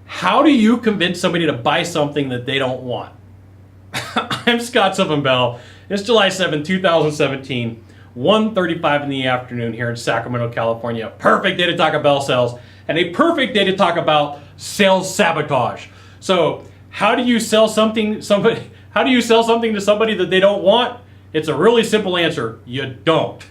How do you convince somebody to buy something that they don't want? I'm Scott Sylvan Bell. It's July 7, 2017, 1:35 in the afternoon here in Sacramento, California. Perfect day to talk about sales and a perfect day to talk about sales sabotage. So, how do you sell something to somebody that they don't want? It's a really simple answer. You don't.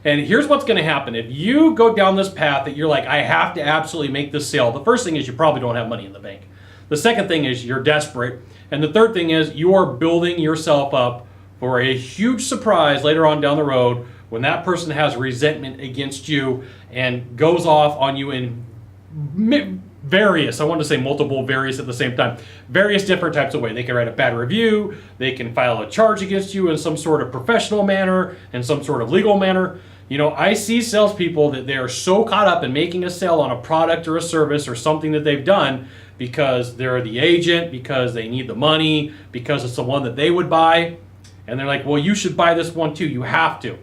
And here's what's going to happen. If you go down this path that you're like, I have to absolutely make this sale, the first thing is you probably don't have money in the bank. The second thing is you're desperate. And the third thing is you are building yourself up for a huge surprise later on down the road when that person has resentment against you and goes off on you in various, I want to say multiple various at the same time, various different types of ways. They can write a bad review, they can file a charge against you in some sort of professional manner, in some sort of legal manner. You know, I see salespeople that they are so caught up in making a sale on a product or a service or something that they've done because they're the agent, because they need the money, because it's the one that they would buy. And they're like, well, you should buy this one too. You have to.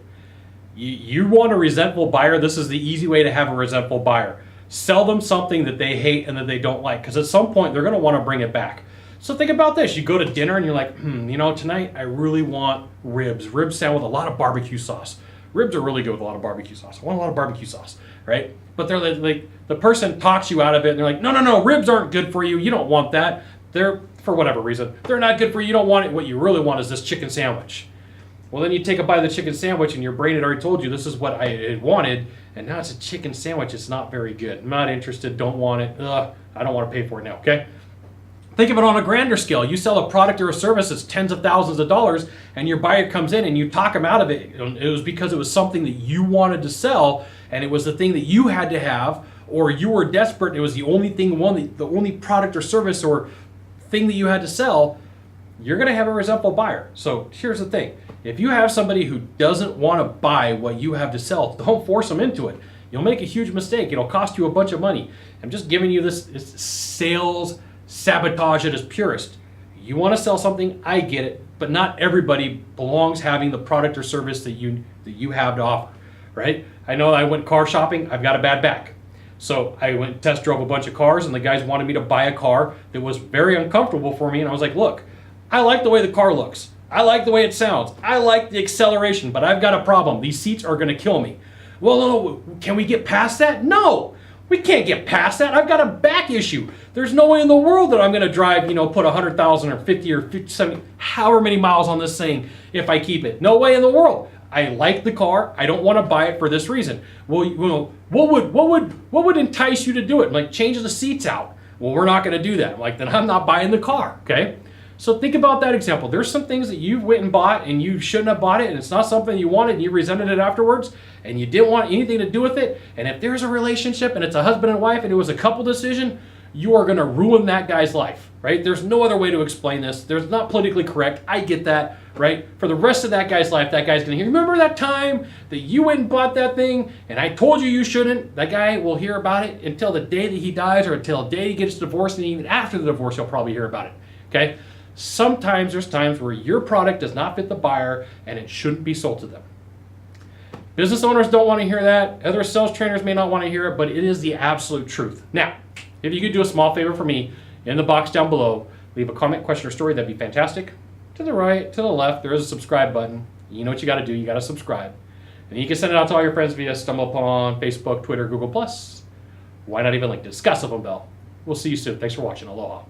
You want a resentful buyer? This is the easy way to have a resentful buyer. Sell them something that they hate and that they don't like, because at some point they're going to want to bring it back. So think about this. You go to dinner and you're like, you know, tonight I really want ribs. Ribs sound with a lot of barbecue sauce. Ribs are really good with a lot of barbecue sauce. I want a lot of barbecue sauce, right? But they're like the person talks you out of it and they're like, no, ribs aren't good for you. You don't want that. They're, for whatever reason, they're not good for you. You don't want it. What you really want is this chicken sandwich. Well, then you take a bite of the chicken sandwich and your brain had already told you this is what I had wanted, and now it's a chicken sandwich. It's not very good. I'm not interested. Don't want it. I don't want to pay for it now, okay? Think of it on a grander scale. You sell a product or a service that's tens of thousands of dollars, and your buyer comes in and you talk them out of it. It was because it was something that you wanted to sell, and it was the thing that you had to have, or you were desperate. It was the only thing, the only product or service or thing that you had to sell. You're going to have a resentful buyer. So here's the thing. If you have somebody who doesn't want to buy what you have to sell, don't force them into it. You'll make a huge mistake. It'll cost you a bunch of money. I'm just giving you this sales sabotage at its purest. You want to sell something, I get it, but not everybody belongs having the product or service that you have to offer, right? I know I went car shopping. I've got a bad back. So I went test drove a bunch of cars, and the guys wanted me to buy a car that was very uncomfortable for me, and I was like, look, I like the way the car looks. I like the way it sounds. I like the acceleration, but I've got a problem. These seats are going to kill me. Well, no, can we get past that? No, we can't get past that. I've got a back issue. There's no way in the world that I'm going to drive, put 100,000 or 50 or 50, 70, however many miles on this thing if I keep it. No way in the world. I like the car. I don't want to buy it for this reason. Well, what would entice you to do it? Like, change the seats out. Well, we're not going to do that. Like, then I'm not buying the car, okay? So think about that example. There's some things that you went and bought and you shouldn't have bought it, and it's not something you wanted and you resented it afterwards and you didn't want anything to do with it. And if there's a relationship and it's a husband and wife and it was a couple decision, you are going to ruin that guy's life, right? There's no other way to explain this. There's not politically correct. I get that, right? For the rest of that guy's life, that guy's going to hear, remember that time that you went and bought that thing and I told you shouldn't? That guy will hear about it until the day that he dies or until the day he gets divorced, and even after the divorce, he'll probably hear about it, okay? Sometimes there's times where your product does not fit the buyer and it shouldn't be sold to them. Business owners don't want to hear that. Other sales trainers may not want to hear it, but it is the absolute truth. Now, if you could do a small favor for me, in the box down below, leave a comment, question, or story. That'd be fantastic. To the right, to the left, there is a subscribe button. You know what you got to do. You got to subscribe. And you can send it out to all your friends via StumbleUpon, Facebook, Twitter, Google+. Why not even discuss Sylvan Bell? We'll see you soon. Thanks for watching. Aloha.